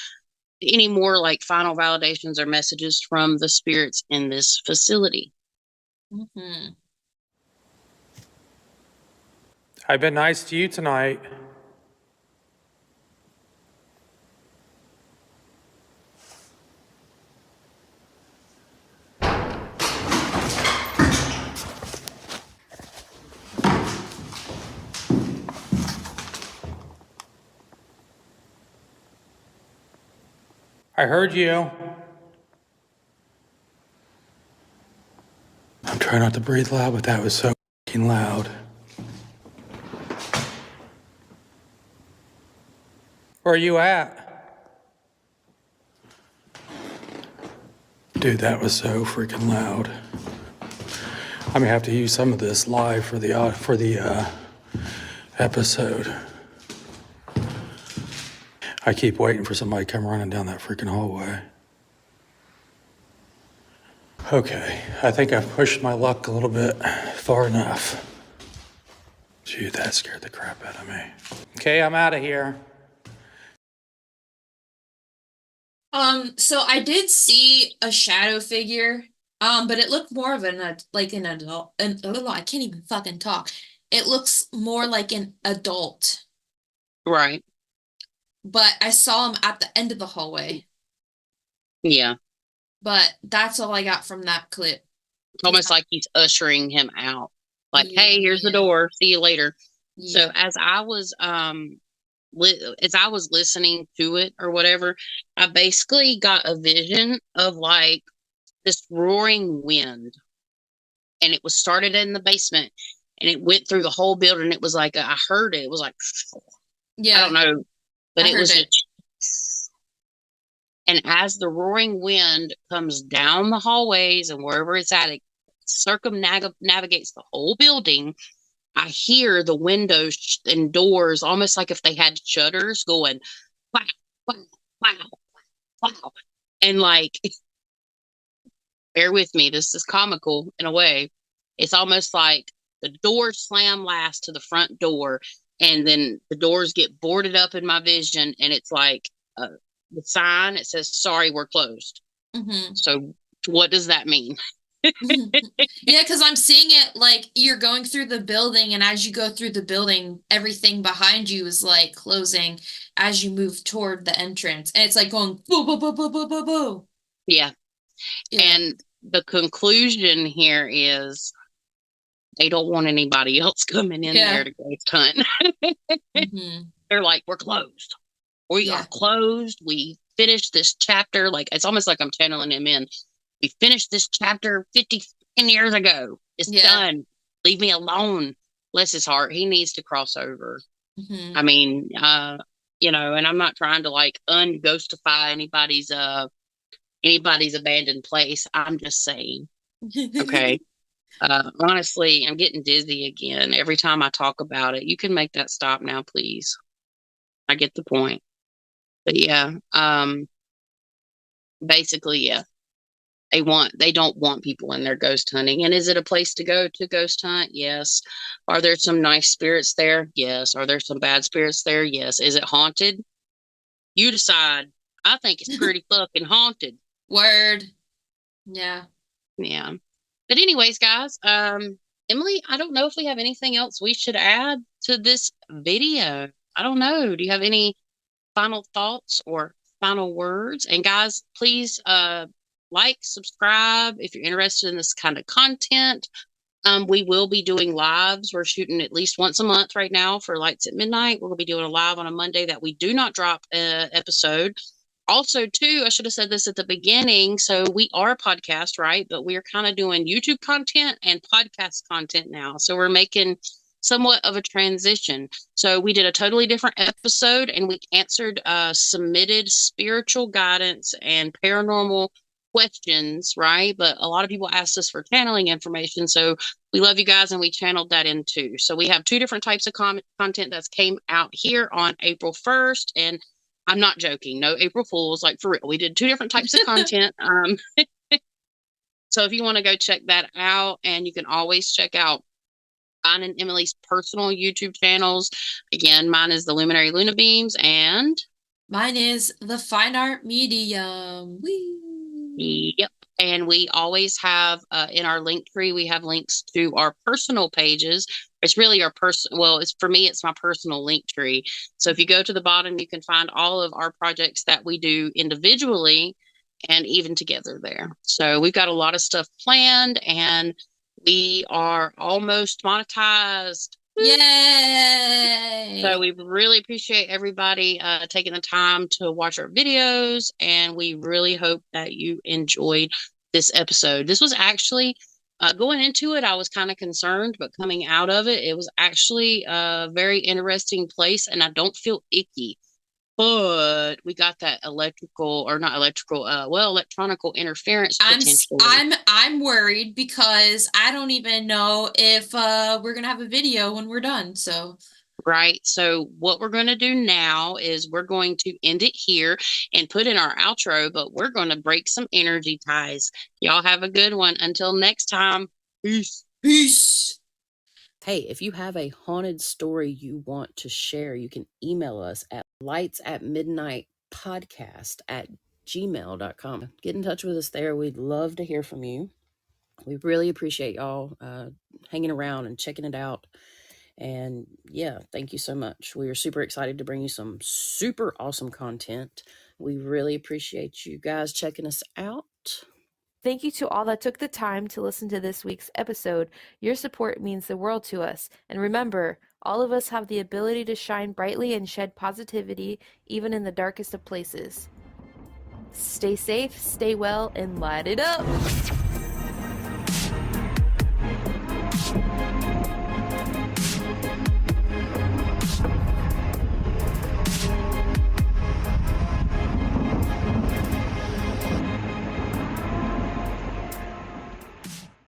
any more like final validations or messages from the spirits in this facility. I've been nice to you tonight. I heard you. I'm trying not to breathe loud, but that was so fucking loud. Where are you at? Dude, that was so freaking loud. I'm gonna have to use some of this live for the episode. I keep waiting for somebody to come running down that freaking hallway. Okay, I think I've pushed my luck a little bit far enough. Gee, that scared the crap out of me. Okay, I'm out of here. So I did see a shadow figure, but it looked more of like an adult. I can't even fucking talk. It looks more like an adult, Right. but I saw him at the end of the hallway. Yeah. But that's all I got from that clip. It's almost like he's ushering him out. Like, hey, here's the Yeah. door. See you later. So Yeah. as I was listening to it or whatever, I basically got a vision of like this roaring wind, and it was started in the basement and it went through the whole building. It was like I heard it. It was like I Yeah. don't know, but I it heard was it. just, and as the roaring wind comes down the hallways and wherever it's at, it circumnavigates the whole building. I hear the windows and doors almost like if they had shutters going, wow, wow, wow, wow. And like, bear with me, this is comical in a way. It's almost like the doors slam last to the front door, and then the doors get boarded up in my vision, and it's like the sign, it says, sorry, we're closed. Mm-hmm. So what does that mean? Yeah, because I'm seeing it like you're going through the building, and as you go through the building, everything behind you is like closing as you move toward the entrance, and it's like going boo boo boo boo boo boo boo. Yeah. Yeah. And the conclusion here is they don't want anybody else coming in Yeah. there to ghost hunt. Mm-hmm. They're like, we're closed. We Yeah. are closed. We finished this chapter. Like, it's almost like I'm channeling him in. We finished this chapter 50 years ago. It's Yeah. done. Leave me alone. Bless his heart. He needs to cross over. Mm-hmm. I mean, and I'm not trying to like unghostify anybody's abandoned place. I'm just saying, okay. Honestly, I'm getting dizzy again every time I talk about it. You can make that stop now, please. I get the point. But yeah, basically, yeah. They don't want people in there ghost hunting. And is it a place to go to ghost hunt? Yes. Are there some nice spirits there? Yes. Are there some bad spirits there? Yes. Is it haunted? You decide. I think it's pretty fucking haunted. Word. Yeah. Yeah. But anyways, guys, Emily, I don't know if we have anything else we should add to this video. I don't know. Do you have any final thoughts or final words? And guys, please like, subscribe if you're interested in this kind of content. We will be doing lives. We're shooting at least once a month right now for Lights at Midnight. We're going to be doing a live on a Monday that we do not drop an episode. Also, too, I should have said this at the beginning. So we are a podcast, right? But we are kind of doing YouTube content and podcast content now. So we're making somewhat of a transition. So we did a totally different episode, and we answered submitted spiritual guidance and paranormal questions, right? But a lot of people asked us for channeling information. So we love you guys, and we channeled that in too. So we have two different types of content that's came out here on April 1st. And I'm not joking. No April Fools, like for real. We did two different types of content. So if you want to go check that out, and you can always check out mine and Emily's personal YouTube channels. Again, mine is the Luminary Luna Beams, and Mine is the Fine Art Medium. Whee! yep. And we always have in our link tree, we have links to our personal pages. It's really our well, it's for me, it's my personal link tree. So if you go to the bottom, you can find all of our projects that we do individually and even together there. So we've got a lot of stuff planned, and we are almost monetized. Yay! So we really appreciate everybody taking the time to watch our videos, and we really hope that you enjoyed this episode. This was actually, going into it, I was kind of concerned, but coming out of it, it was actually a very interesting place, and I don't feel icky. But we got that electronical interference potentially. I'm worried because I don't even know if we're gonna have a video when we're done. So Right. So what we're going to do now is we're going to end it here and put in our outro, but we're going to break some energy ties. Y'all have a good one. Until next time. Peace. peace. Hey, if you have a haunted story you want to share, you can email us at lightsatmidnightpodcast at gmail.com. Get in touch with us there. We'd love to hear from you. We really appreciate y'all hanging around and checking it out. And yeah, thank you so much. We are super excited to bring you some super awesome content. We really appreciate you guys checking us out. Thank you to all that took the time to listen to this week's episode. Your support means the world to us. And remember, all of us have the ability to shine brightly and shed positivity even in the darkest of places. Stay safe, stay well, and light it up!